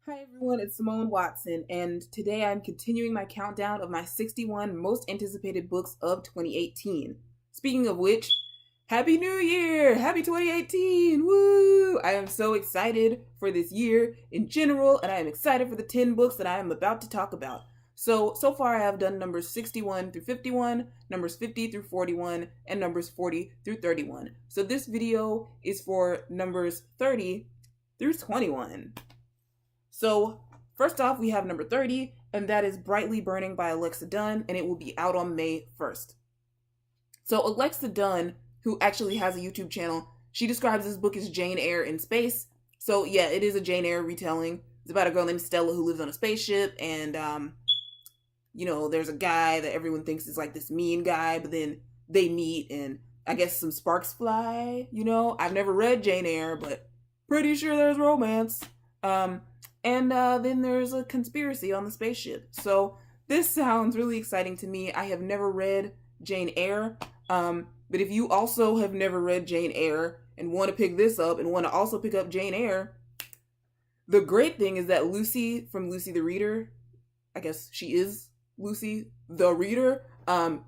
Hi everyone, it's Simone Watson, and today I'm continuing my countdown of my 61 most anticipated books of 2018. Speaking of which, Happy New Year! Happy 2018! Woo! I am so excited for this year in general, and I am excited for the 10 books that I am about to talk about. So far I have done numbers 61 through 51, numbers 50 through 41, and numbers 40 through 31. So this video is for numbers 30 through 21. So, first off, we have number 30, and that is Brightly Burning by Alexa Dunn, and it will be out on May 1st. So, Alexa Dunn, who actually has a YouTube channel, she describes this book as Jane Eyre in space. So, yeah, it is a Jane Eyre retelling. It's about a girl named Stella who lives on a spaceship, and, there's a guy that everyone thinks is like this mean guy, but then they meet, and I guess some sparks fly, I've never read Jane Eyre, but pretty sure there's romance. And then there's a conspiracy on the spaceship. So this sounds really exciting to me. I have never read Jane Eyre. But if you also have never read Jane Eyre and want to pick this up and want to also pick up Jane Eyre, the great thing is that Lucy from Lucy the Reader, I guess she is Lucy the Reader.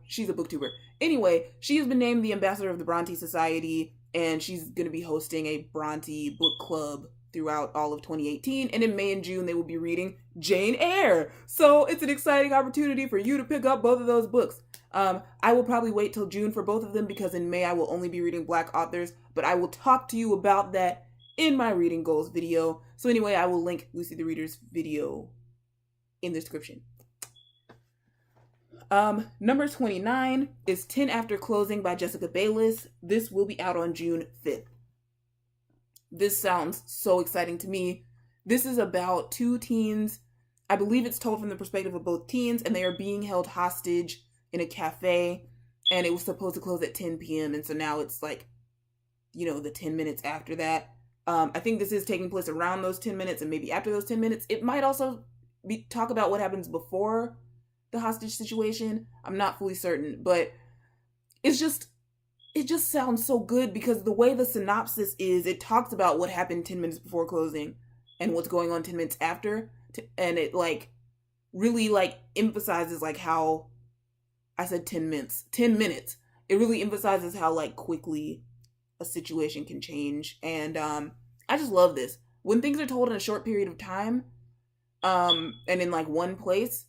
She's a booktuber. Anyway, she has been named the ambassador of the Bronte Society, and she's going to be hosting a Bronte Book Club throughout all of 2018, and in May and June they will be reading Jane Eyre. So it's an exciting opportunity for you to pick up both of those books. I will probably wait till June for both of them because in May I will only be reading Black authors, but I will talk to you about that in my reading goals video. So anyway, I will link Lucy the Reader's video in the description. Number 29 is 10 After Closing by Jessica Bayliss. This will be out on June 5th. This sounds so exciting to me. This is about two teens. I believe it's told from the perspective of both teens, and they are being held hostage in a cafe, and it was supposed to close at 10 p.m., and so now it's like, the 10 minutes after that. I think this is taking place around those 10 minutes and maybe after those 10 minutes. It might also talk about what happens before the hostage situation. I'm not fully certain, but it just sounds so good because the way the synopsis is, it talks about what happened 10 minutes before closing and what's going on 10 minutes after. And it really emphasizes how I said 10 minutes. 10 minutes. It really emphasizes how quickly a situation can change. And I just love this. When things are told in a short period of time, and in one place,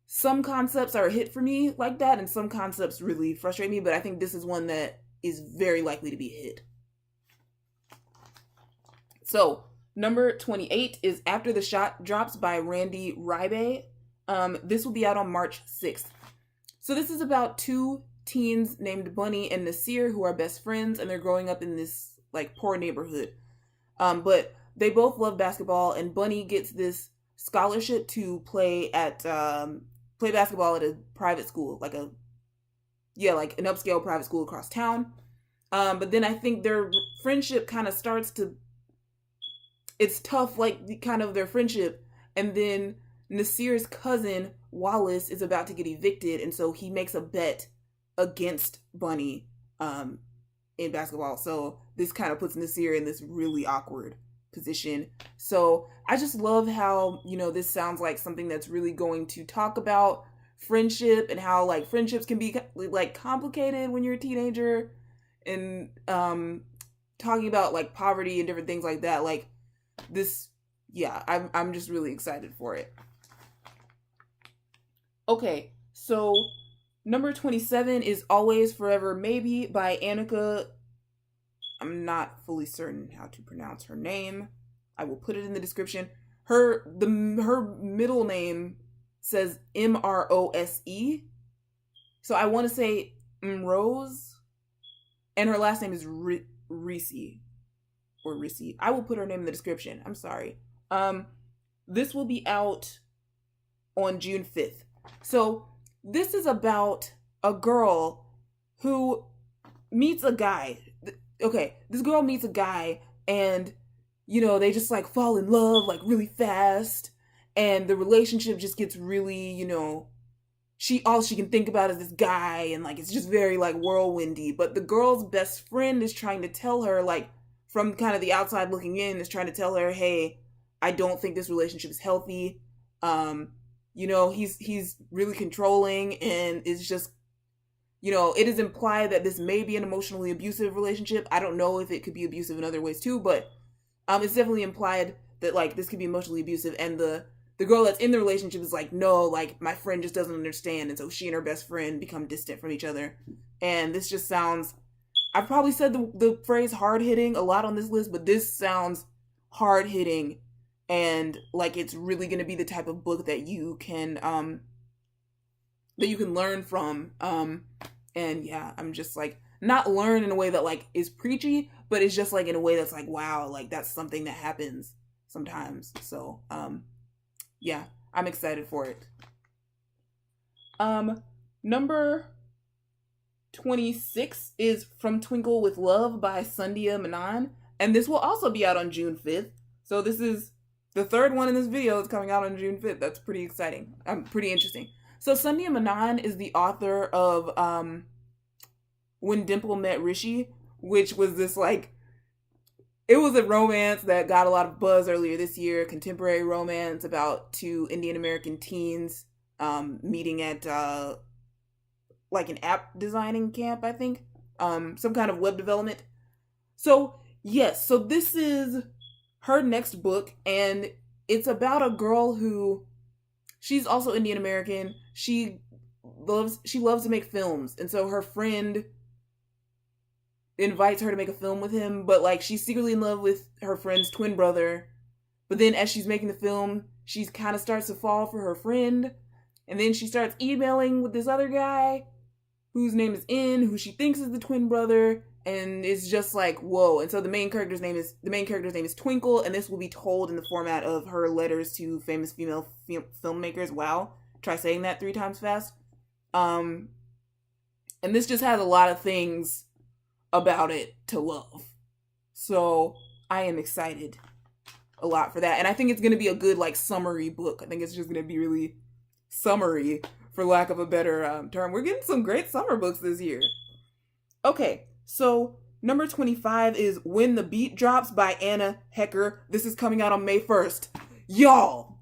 some concepts are a hit for me like that, and some concepts really frustrate me, but I think this is one that is very likely to be a hit. So, number 28 is After the Shot Drops by Randy Reibe. This will be out on March 6th. So this is about two teens named Bunny and Nasir who are best friends, and they're growing up in this poor neighborhood. But they both love basketball, and Bunny gets this scholarship to play basketball at a private school, an upscale private school across town. But then I think their friendship kind of starts to, it's tough, kind of their friendship. And then Nasir's cousin, Wallace, is about to get evicted. And so he makes a bet against Bunny in basketball. So this kind of puts Nasir in this really awkward position. So I just love how, this sounds like something that's really going to talk about friendship and how friendships can be complicated when you're a teenager, and talking about poverty and different things like that. I'm just really excited for it. Okay, so number 27 is Always Forever Maybe by Anica. I'm not fully certain how to pronounce her name. I will put it in the description. Her middle name says Mrose. So I want to say Mrose. And her last name is Rissi. Or Rissi. I will put her name in the description. I'm sorry. This will be out on June 5th. So this is about a girl who meets a guy. Okay, this girl meets a guy, and they just fall in love really fast, and the relationship just gets really, all she can think about is this guy, and it's just very whirlwindy. But the girl's best friend is trying to tell her, from kind of the outside looking in, is trying to tell her, hey, I don't think this relationship is healthy. You know, he's really controlling, and it's just, you know, it is implied that this may be an emotionally abusive relationship. I don't know if it could be abusive in other ways too, but it's definitely implied that like this could be emotionally abusive, and the girl that's in the relationship is like, no, like my friend just doesn't understand, and so she and her best friend become distant from each other. And this just sounds, I've probably said the phrase hard hitting a lot on this list, but this sounds hard hitting, and like it's really going to be the type of book that you can learn from. And yeah, I'm just like, not learn in a way that like is preachy, but it's just like in a way that's like, wow, like that's something that happens sometimes. So yeah, I'm excited for it. Number 26 is From Twinkle with Love by Sandhya Menon, and this will also be out on June 5th. So this is the third one in this video. It's coming out on June 5th. That's pretty exciting. Pretty interesting. So Sandhya Menon is the author of When Dimple Met Rissi, which was this like, it was a romance that got a lot of buzz earlier this year, contemporary romance about two Indian American teens meeting at like an app designing camp, I think. Some kind of web development. So yes, so this is her next book, and it's about a girl who, she's also Indian American. She loves to make films, and so her friend invites her to make a film with him, but like she's secretly in love with her friend's twin brother. But then as she's making the film, she kind of starts to fall for her friend, and then she starts emailing with this other guy whose name is In, who she thinks is the twin brother, and it's just like, whoa. And so the main character's name is Twinkle, and this will be told in the format of her letters to famous female filmmakers. Wow, try saying that 3 times fast. And this just has a lot of things about it to love. So I am excited a lot for that. And I think it's going to be a good like summary book. I think it's just going to be really summary, for lack of a better term. We're getting some great summer books this year. Okay, so number 25 is When the Beat Drops by Anna Hecker. This is coming out on May 1st. Y'all!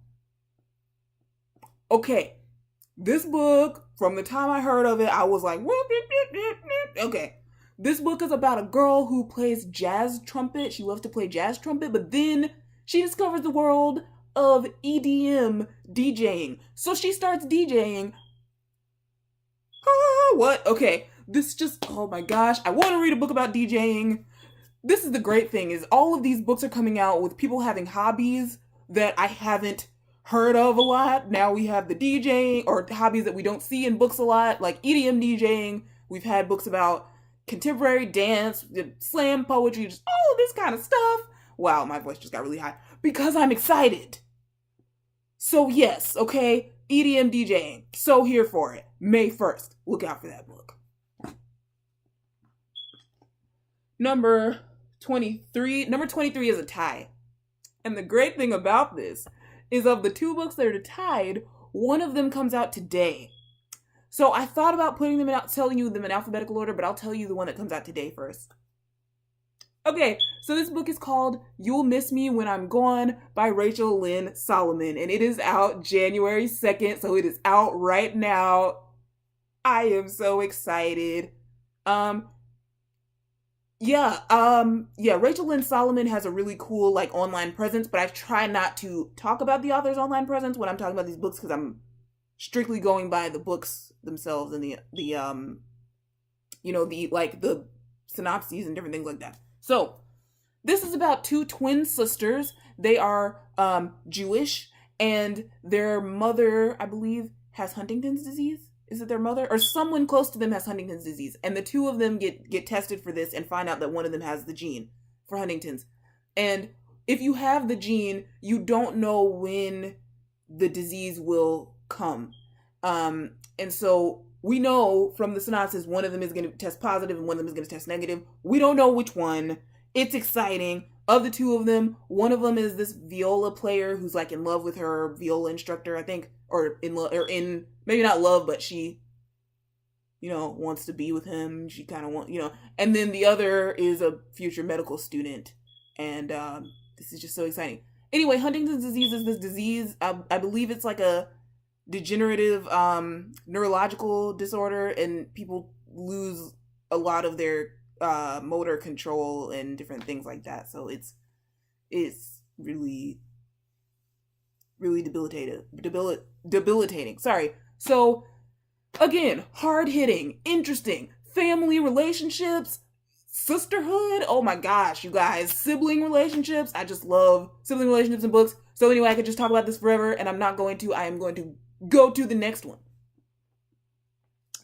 Okay, this book, from the time I heard of it, I was like, whoop, whoop, whoop, whoop. Okay. This book is about a girl who plays jazz trumpet. She loves to play jazz trumpet, but then she discovers the world of EDM DJing. So she starts DJing. What? Okay. This just, oh my gosh. I want to read a book about DJing. This is the great thing, is all of these books are coming out with people having hobbies that I haven't heard of a lot. Now we have the DJing, or hobbies that we don't see in books a lot, like EDM DJing. We've had books about contemporary dance, slam poetry, just all of this kind of stuff. Wow, my voice just got really high because I'm excited. So yes, okay, EDM DJing. So here for it. May 1st. Look out for that book. Number 23 is a tie. And the great thing about this is, of the 2 books that are tied, one of them comes out today. So I thought about telling you them in alphabetical order, but I'll tell you the one that comes out today first. Okay, so this book is called You'll Miss Me When I'm Gone by Rachel Lynn Solomon, and it is out January 2nd, so it is out right now. I am so excited. Rachel Lynn Solomon has a really cool like online presence, but I try not to talk about the author's online presence when I'm talking about these books, because I'm strictly going by the books themselves and the synopses and different things like that. So this is about 2 twin sisters. They are Jewish, and their mother, I believe, has Huntington's disease. Is it their mother? Or someone close to them has Huntington's disease. And the 2 of them get tested for this and find out that one of them has the gene for Huntington's. And if you have the gene, you don't know when the disease will come. And so we know from the synopsis, one of them is going to test positive and one of them is going to test negative. We don't know which one. It's exciting. Of the 2 of them, one of them is this viola player who's like in love with her viola instructor, I think, or in maybe not love, but she, wants to be with him. She kind of and then the other is a future medical student. And this is just so exciting. Anyway, Huntington's disease is this disease. I believe it's like a degenerative neurological disorder, and people lose a lot of their motor control and different things like that. So it's really debilitating. Sorry. So again, hard hitting, interesting, family relationships, sisterhood. Oh my gosh, you guys, sibling relationships. I just love sibling relationships in books. So anyway, I could just talk about this forever, and I'm not going to. I am going to go to the next one.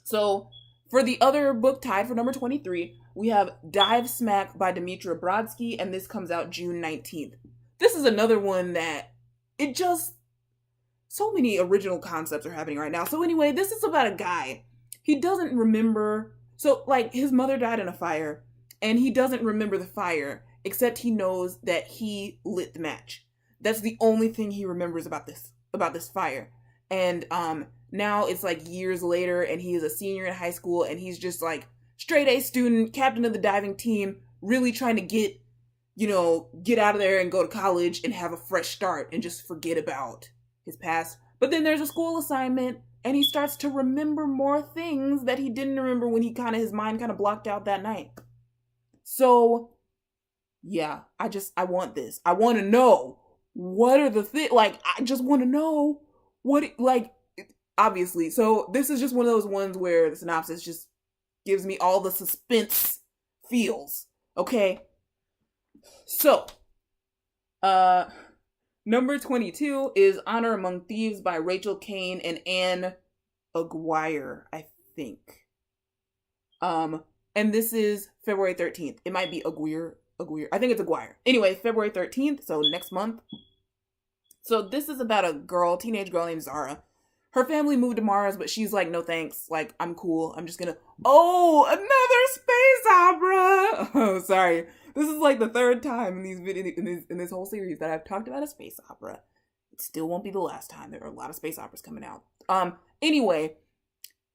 So for the other book tied for number 23, we have Dive Smack by Dimitra Brodsky, and this comes out June 19th. This is another one that so many original concepts are happening right now. So anyway, this is about a guy. He doesn't remember, so like his mother died in a fire, and he doesn't remember the fire, except he knows that he lit the match. That's the only thing he remembers about this fire. And now it's like years later, and he is a senior in high school, and he's just like straight A student, captain of the diving team, really trying to get out of there and go to college and have a fresh start and just forget about his past. But then there's a school assignment, and he starts to remember more things that he didn't remember when his mind kind of blocked out that night. So yeah, I want this. I want to know what are the things, like, I just want to know what, like, obviously. So this is just one of those ones where the synopsis just gives me all the suspense feels. Okay. So, number 22 is Honor Among Thieves by Rachel Kane and Anne Aguirre, I think. And this is February 13th. It might be Aguirre. I think it's Aguirre. Anyway, February 13th, so next month. So this is about a teenage girl named Zara. Her family moved to Mars, but she's like, no thanks. Like, I'm cool. I'm just gonna... Oh, another space opera! Oh, sorry. This is like the third time in this whole series that I've talked about a space opera. It still won't be the last time. There are a lot of space operas coming out. Anyway,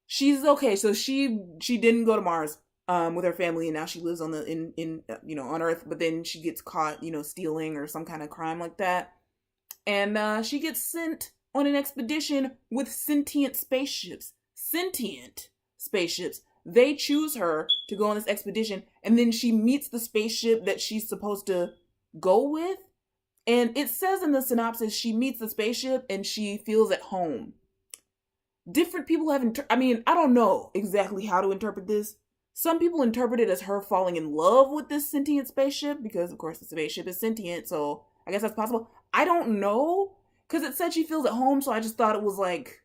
she's okay. So she didn't go to Mars with her family, and now she lives on on Earth. But then she gets caught, stealing or some kind of crime like that, and she gets sent on an expedition with sentient spaceships. They choose her to go on this expedition, and then she meets the spaceship that she's supposed to go with. And it says in the synopsis, she meets the spaceship and she feels at home. Different people have, I don't know exactly how to interpret this. Some people interpret it as her falling in love with this sentient spaceship, because of course the spaceship is sentient, so I guess that's possible. I don't know, because it said she feels at home, so I just thought it was like,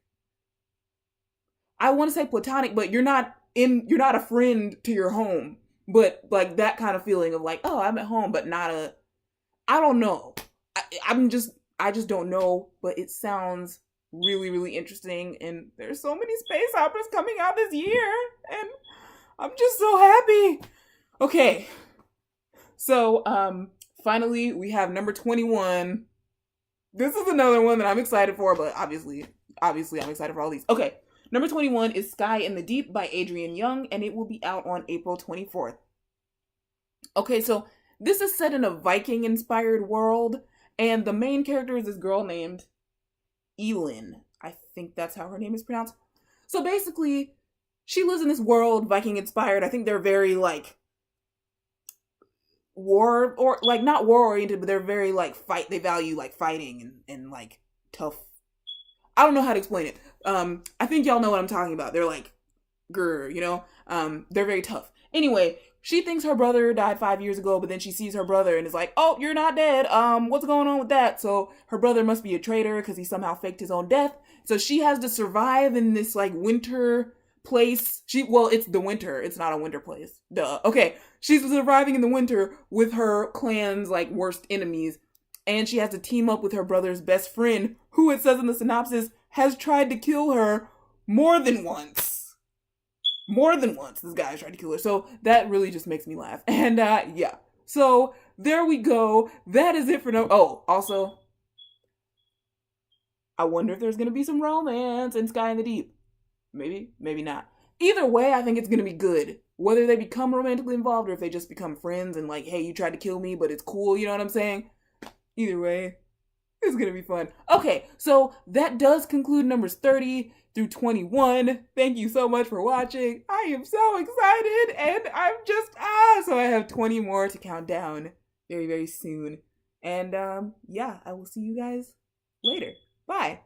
I want to say platonic, but you're not a friend to your home, but like that kind of feeling of like, oh, I'm at home, but I don't know. I just don't know, but it sounds really, really interesting, and there's so many space operas coming out this year, and I'm just so happy. Okay. So, finally, we have number 21. This is another one that I'm excited for, but obviously I'm excited for all these. Okay. Number 21 is Sky in the Deep by Adrienne Young, and it will be out on April 24th. Okay, so this is set in a Viking-inspired world, and the main character is this girl named Elin. I think that's how her name is pronounced. So basically, she lives in this world, Viking-inspired. I think they're very, like, not war-oriented, but they're very, like, they value, like, fighting and like, tough. I don't know how to explain it. I think y'all know what I'm talking about. They're like, they're very tough. Anyway, she thinks her brother died 5 years ago, but then she sees her brother and is like, oh, you're not dead. What's going on with that? So her brother must be a traitor because he somehow faked his own death. So she has to survive in this like winter place. It's the winter. It's not a winter place. Duh. Okay. She's surviving in the winter with her clan's like worst enemies. And she has to team up with her brother's best friend, who it says in the synopsis has tried to kill her more than once. This guy has tried to kill her. So that really just makes me laugh. And yeah. So there we go. That is it for also, I wonder if there's going to be some romance in Sky in the Deep. Maybe, maybe not. Either way, I think it's going to be good. Whether they become romantically involved or if they just become friends and like, hey, you tried to kill me, but it's cool. You know what I'm saying? Either way, It's gonna be fun. Okay, so that does conclude numbers 30 through 21. Thank you so much for watching. I am so excited, and I'm just, so I have 20 more to count down very, very soon. And yeah, I will see you guys later. Bye.